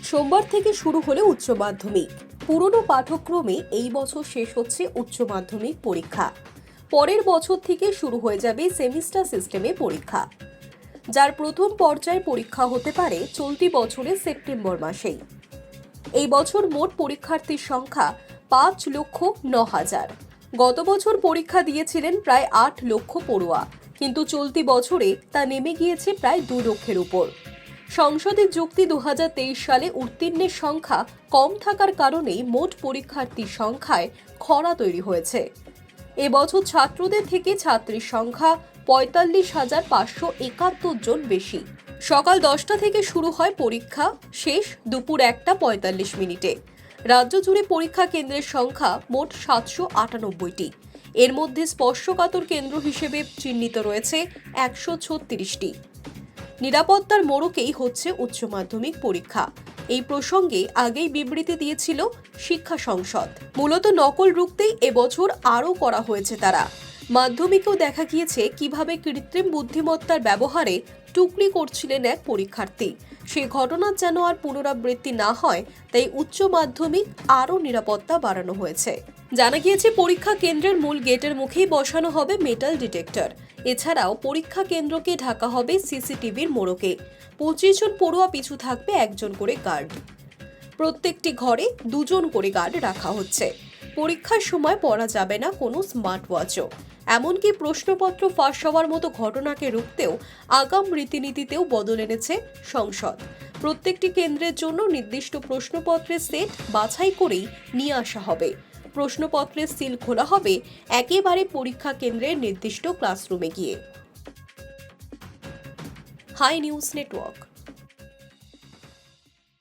সোমবার থেকে শুরু হলো উচ্চ মাধ্যমিক। পুরনো পাঠ্যক্রমে এই বছর শেষ হচ্ছে উচ্চ মাধ্যমিক পরীক্ষা। পরের বছর থেকে শুরু হয়ে যাবে সেমিস্টার সিস্টেমে পরীক্ষা, যার প্রথম পর্যায়ে পরীক্ষা হতে পারে চলতি বছরের সেপ্টেম্বর মাসেই। এই বছর মোট পরীক্ষার্থীর সংখ্যা 5,09,000। গত বছর পরীক্ষা দিয়েছিলেন প্রায় 8 লক্ষ পড়ুয়া, কিন্তু চলতি বছরে তা নেমে গিয়েছে প্রায় 2 লক্ষের উপর। সংসদের যুক্তি 2023 সালে উত্তীর্ণের সংখ্যা কম থাকার কারণেই মোট পরীক্ষার্থীর সংখ্যায় খরা তৈরি হয়েছে। এবছর ছাত্রদের থেকে ছাত্রীর সংখ্যা 45,571 জন বেশি। সকাল 10টা থেকে শুরু হয় পরীক্ষা, শেষ দুপুর 1:45। রাজ্য জুড়ে পরীক্ষা কেন্দ্রের সংখ্যা মোট 798টি। এর মধ্যে স্পর্শকাতর কেন্দ্র হিসেবে চিহ্নিত রয়েছে 136টি। নিরাপত্তার মোড়কেই হচ্ছে উচ্চ মাধ্যমিক পরীক্ষা। এই প্রসঙ্গে আগেই বিবৃতি দিয়েছিল শিক্ষা সংসদ। মূলত নকল রুখতেই এবছর আরও করা হয়েছে তারা। মাধ্যমিকেও দেখা গিয়েছে কিভাবে কৃত্রিম বুদ্ধিমত্তার ব্যবহারে টুকলি করছিলেন এক পরীক্ষার্থী। সেই ঘটনার যেন আর পুনরাবৃত্তি না হয়, তাই উচ্চ মাধ্যমিক আরও নিরাপত্তা বাড়ানো হয়েছে। জানা গিয়েছে পরীক্ষা কেন্দ্রের মূল গেটের মুখেই বসানো হবে মেটাল ডিটেক্টর। এছাড়াও পরীক্ষা কেন্দ্রকে ঢাকা হবে সিসিটিভির মোড়কে। 25 জন পড়ুয়া পিছু থাকবে 1 জন করে গার্ড। প্রত্যেকটি ঘরে 2 জন করে গার্ড রাখা হচ্ছে। পরীক্ষার সময় পড়া যাবে না কোনো স্মার্ট ওয়াচও। এমনকি প্রশ্নপত্র ফাঁস হওয়ার মতো ঘটনাকে রুখতেও আগাম রীতিনীতিতেও বদল এনেছে সংসদ। প্রত্যেকটি কেন্দ্রের জন্য নির্দিষ্ট প্রশ্নপত্রের সেট বাছাই করেই নিয়ে আসা হবে। প্রশ্নপত্রের সিল খোলা হবে একেবারে পরীক্ষা কেন্দ্রের নির্দিষ্ট ক্লাসরুমে গিয়ে। Hi News network.